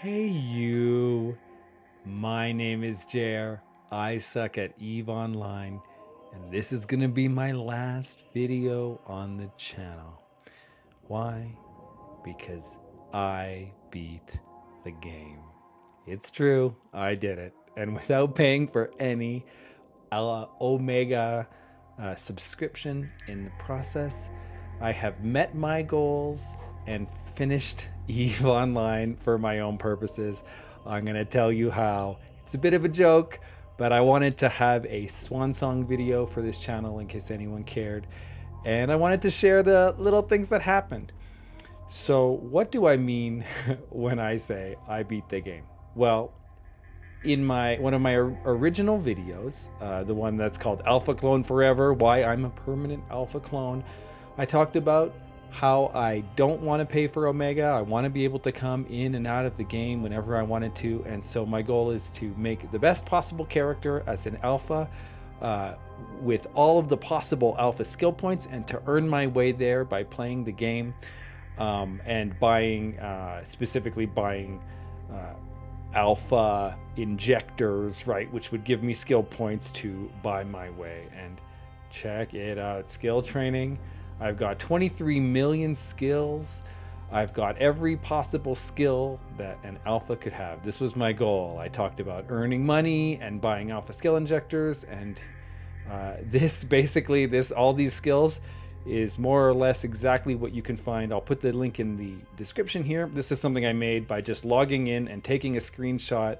Hey you, my name is Jer. I suck at EVE Online, and this is gonna be my last video on the channel. Why? Because I beat the game. It's true, I did it, and without paying for any Omega subscription in the process. I have met my goals and finished EVE Online for my own purposes. I'm going to tell you how. It's a bit of a joke, but I wanted to have a swan song video for this channel in case anyone cared. And I wanted to share the little things that happened. So, what do I mean when I say I beat the game? Well, in one of my original videos, the one that's called Alpha Clone Forever, why I'm a permanent alpha clone, I talked about how I don't want to pay for Omega. I want to be able to come in and out of the game whenever I wanted to, and so my goal is to make the best possible character as an alpha with all of the possible alpha skill points, and to earn my way there by playing the game and buying, specifically buying alpha injectors, right, which would give me skill points to buy my way. And check it out, skill training. I've got 23 million skills. I've got every possible skill that an alpha could have. This was my goal. I talked about earning money and buying alpha skill injectors, and all these skills is more or less exactly what you can find. I'll put the link in the description here. This is something I made by just logging in and taking a screenshot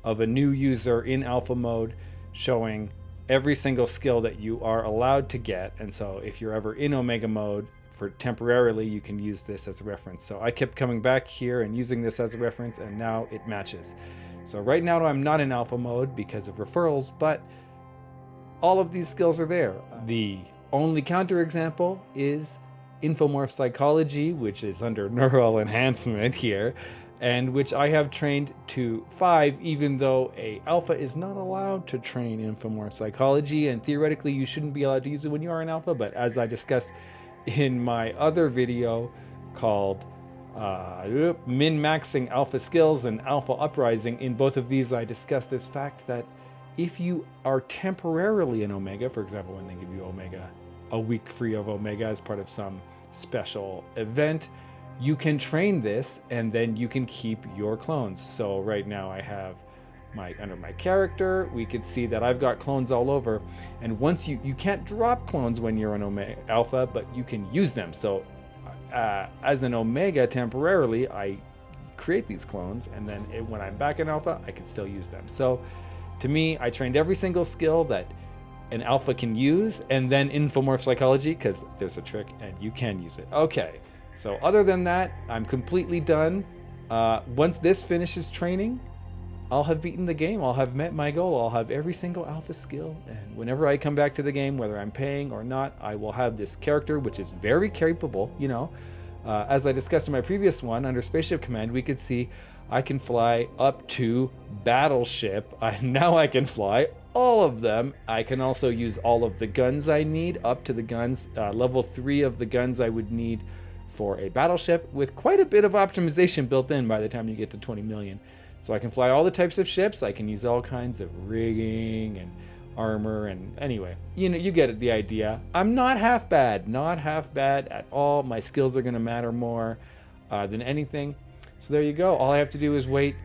of a new user in alpha mode showing every single skill that you are allowed to get. And so if you're ever in Omega mode for temporarily, you can use this as a reference. So I kept coming back here and using this as a reference, and now it matches. So right now I'm not in alpha mode because of referrals, but all of these skills are there. The only counterexample is infomorph psychology, which is under neural enhancement here, and which I have trained to 5, even though a alpha is not allowed to train infomorph psychology, and theoretically you shouldn't be allowed to use it when you are an alpha. But as I discussed in my other video called min-maxing alpha skills and alpha uprising, in both of these I discussed this fact that if you are temporarily in Omega, for example, when they give you Omega, a week free of Omega as part of some special event, you can train this and then you can keep your clones. So right now I have under my character, we could see that I've got clones all over. And once you can't drop clones when you're an Omega Alpha, but you can use them. So as an Omega temporarily, I create these clones, and then when I'm back in Alpha, I can still use them. So to me, I trained every single skill that an alpha can use, and then infomorph psychology, because there's a trick and you can use it. Okay, so other than that, I'm completely done. Once this finishes training, I'll have beaten the game. I'll have met my goal. I'll have every single alpha skill, and whenever I come back to the game, whether I'm paying or not, I will have this character, which is very capable, you know. As I discussed in my previous one, under Spaceship Command, we could see I can fly up to Battleship. Now I can fly all of them. I can also use all of the guns I need, up to the guns, level 3 of the guns I would need for a battleship, with quite a bit of optimization built in by the time you get to 20 million. So I can fly all the types of ships. I can use all kinds of rigging and armor, and anyway, you know, you get the idea. I'm not half bad, not half bad at all. My skills are going to matter more than anything. So there you go. All I have to do is wait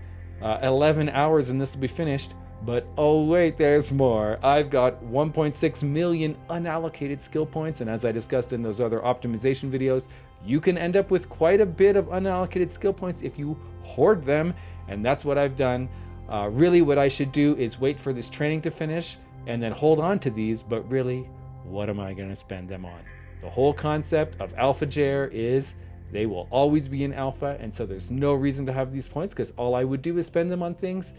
11 hours and this will be finished. But oh wait, there's more. I've got 1.6 million unallocated skill points, and as I discussed in those other optimization videos, you can end up with quite a bit of unallocated skill points if you hoard them, and that's what I've done. Really what I should do is wait for this training to finish and then hold on to these, but really, what am I going to spend them on? The whole concept of Alpha Jer is they will always be in alpha, and so there's no reason to have these points, because all I would do is spend them on things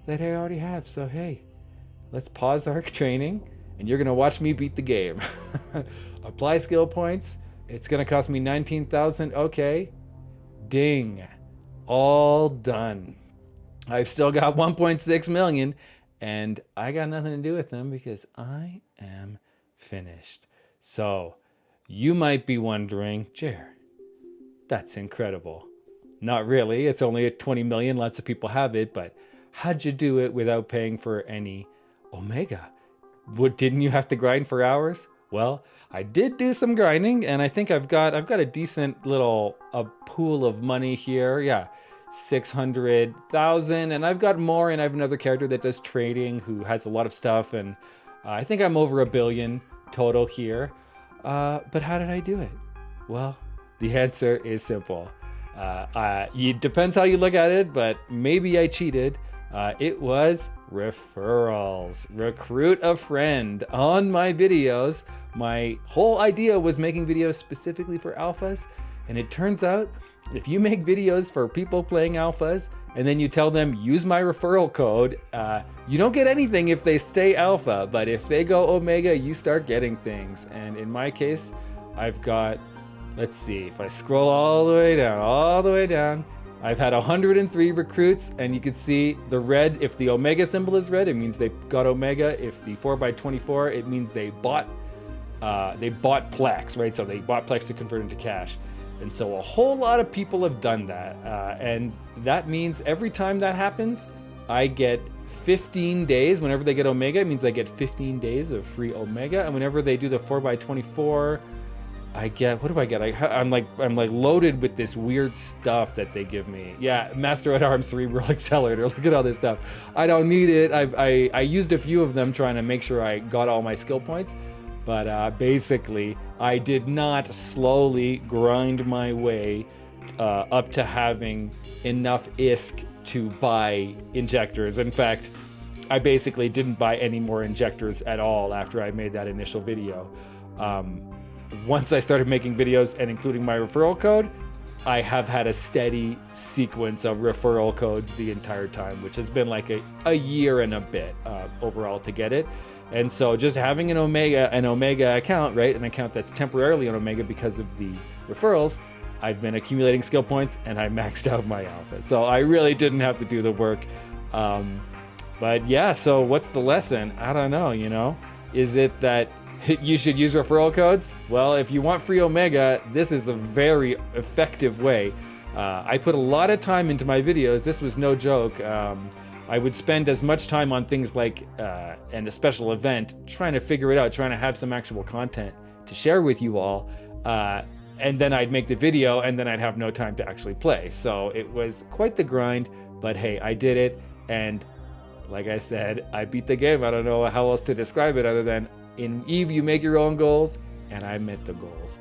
that I already have. So hey, let's pause our training, and you're going to watch me beat the game. Apply skill points. It's going to cost me 19,000. Okay. Ding. All done. I've still got 1.6 million, and I got nothing to do with them because I am finished. So you might be wondering, Jer, that's incredible. Not really. It's only at 20 million. Lots of people have it, but how'd you do it without paying for any Omega? Didn't you have to grind for hours? Well, I did do some grinding, and I think I've got a decent little pool of money here. Yeah, 600,000, and I've got more, and I have another character that does trading who has a lot of stuff, and I think I'm over 1 billion total here. But how did I do it? Well, the answer is simple. It depends how you look at it, but maybe I cheated. It was referrals. Recruit a friend on my videos. My whole idea was making videos specifically for alphas, and it turns out if you make videos for people playing alphas and then you tell them use my referral code, you don't get anything if they stay alpha, but if they go Omega, you start getting things. And in my case, I've got, let's see, if I scroll all the way down, I've had 103 recruits, and you can see the red. If the Omega symbol is red, it means they got Omega. If the 4x24, it means they bought Plex, right? So they bought Plex to convert into cash. And so a whole lot of people have done that. And that means every time that happens, I get 15 days. Whenever they get Omega, it means I get 15 days of free Omega. And whenever they do the 4x24, I get, what do I get? I'm like loaded with this weird stuff that they give me. Yeah, Master at Arms Cerebral Accelerator. Look at all this stuff. I don't need it. I used a few of them trying to make sure I got all my skill points. But basically, I did not slowly grind my way up to having enough ISK to buy injectors. In fact, I basically didn't buy any more injectors at all after I made that initial video. Once I started making videos and including my referral code, I have had a steady sequence of referral codes the entire time, which has been like a year and a bit overall to get it. And so just having an Omega account, right? An account that's temporarily on Omega because of the referrals, I've been accumulating skill points and I maxed out my alpha. So I really didn't have to do the work. But yeah, so what's the lesson? I don't know, Is it that you should use referral codes? Well, if you want free Omega, this is a very effective way. I put a lot of time into my videos. This was no joke. I would spend as much time on things like and a special event, trying to figure it out, trying to have some actual content to share with you all. And then I'd make the video and then I'd have no time to actually play. So it was quite the grind, but hey, I did it. And like I said, I beat the game. I don't know how else to describe it other than in EVE, you make your own goals, and I met the goals.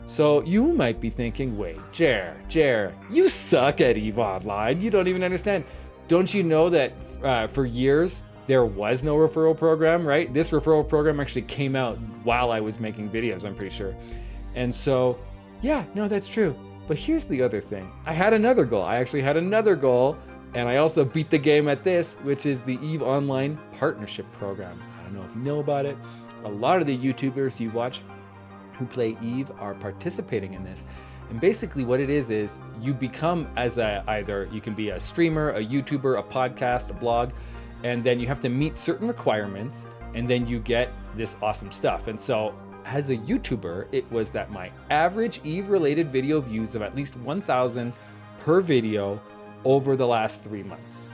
So you might be thinking, wait, Jer, you suck at EVE Online. You don't even understand. Don't you know that for years, there was no referral program, right? This referral program actually came out while I was making videos, I'm pretty sure. And so, yeah, no, that's true. But here's the other thing. I had another goal. I actually had another goal, and I also beat the game at this, which is the EVE Online Partnership Program. I don't know if you know about it. A lot of the YouTubers you watch who play EVE are participating in this. And basically what it is you become either you can be a streamer, a YouTuber, a podcast, a blog, and then you have to meet certain requirements, and then you get this awesome stuff. And so as a YouTuber, it was that my average EVE related video views of at least 1,000 per video over the last 3 months.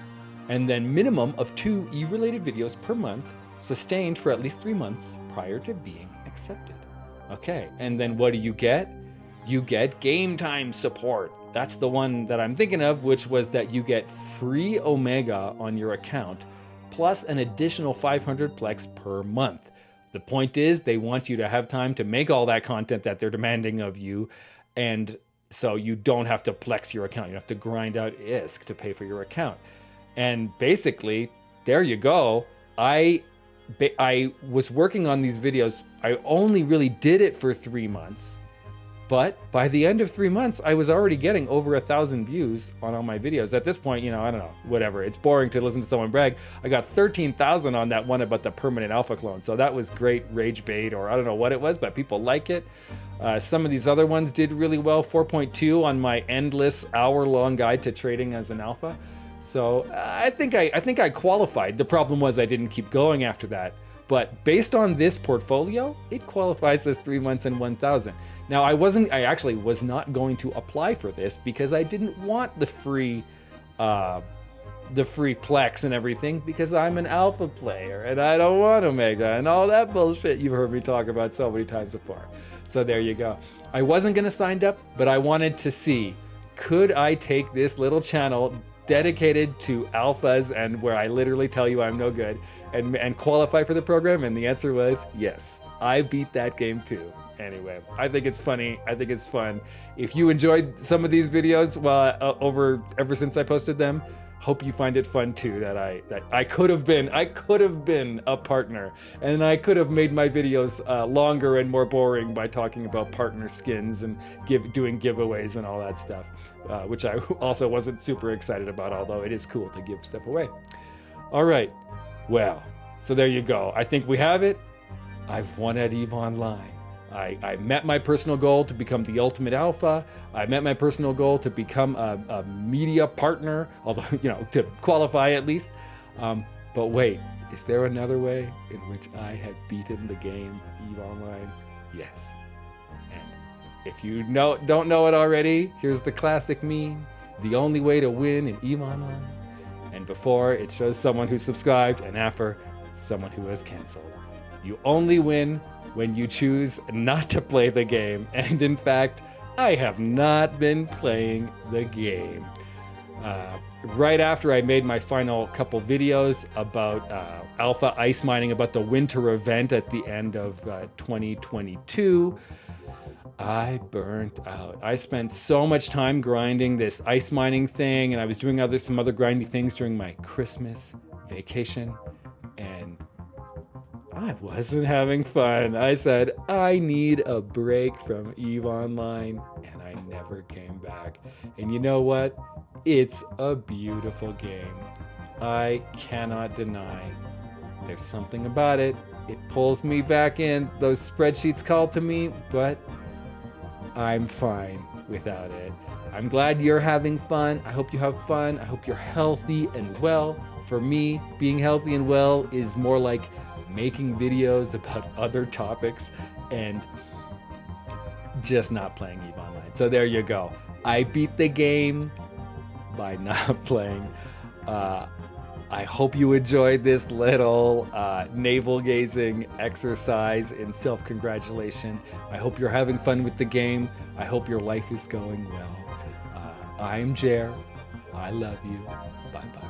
And then minimum of 2 EVE related videos per month, sustained for at least 3 months prior to being accepted. Okay, and then what do you get? You get game time support. That's the one that I'm thinking of, which was that you get free Omega on your account, plus an additional 500 Plex per month. The point is they want you to have time to make all that content that they're demanding of you, and so you don't have to Plex your account. You have to grind out ISK to pay for your account. And basically, there you go. I was working on these videos. I only really did it for 3 months, but by the end of 3 months, I was already getting over 1,000 views on all my videos. At this point, I don't know, whatever. It's boring to listen to someone brag. I got 13,000 on that one about the permanent alpha clone. So that was great rage bait, or I don't know what it was, but people like it. Some of these other ones did really well. 4.2 on my endless hour-long guide to trading as an alpha. So I think I qualified. The problem was I didn't keep going after that. But based on this portfolio, it qualifies as 3 months and 1,000. Now, I actually was not going to apply for this because I didn't want the free Plex and everything, because I'm an alpha player and I don't want Omega and all that bullshit you've heard me talk about so many times before. So there you go. I wasn't going to sign up, but I wanted to see, could I take this little channel dedicated to alphas and where I literally tell you I'm no good and qualify for the program? And the answer was yes. I beat that game too. Anyway, I think it's funny. I think it's fun. If you enjoyed some of these videos ever since I posted them, hope you find it fun too. That I could have been a partner, and I could have made my videos longer and more boring by talking about partner skins and doing giveaways and all that stuff, which I also wasn't super excited about, although it is cool to give stuff away. All right, well, so there you go. I think we have it. I've won at EVE Online. I met my personal goal to become the ultimate alpha. I met my personal goal to become a media partner, although, to qualify at least. But wait, is there another way in which I have beaten the game EVE Online? Yes. And if you don't know it already, here's the classic meme: the only way to win in EVE Online. And before, it shows someone who subscribed, and after, someone who has canceled. You only win when you choose not to play the game. And in fact, I have not been playing the game. Right after I made my final couple videos about alpha ice mining, about the winter event at the end of 2022, I burnt out. I spent so much time grinding this ice mining thing, and I was doing some other grindy things during my Christmas vacation, and I wasn't having fun. I said, I need a break from EVE Online, and I never came back. And you know what? It's a beautiful game. I cannot deny there's something about it. It pulls me back in. Those spreadsheets call to me, but I'm fine without it. I'm glad you're having fun. I hope you have fun. I hope you're healthy and well. For me, being healthy and well is more like making videos about other topics and just not playing EVE Online. So there you go. I beat the game by not playing. I hope you enjoyed this little navel-gazing exercise in self-congratulation. I hope you're having fun with the game. I hope your life is going well. I'm Jer. I love you. Bye-bye.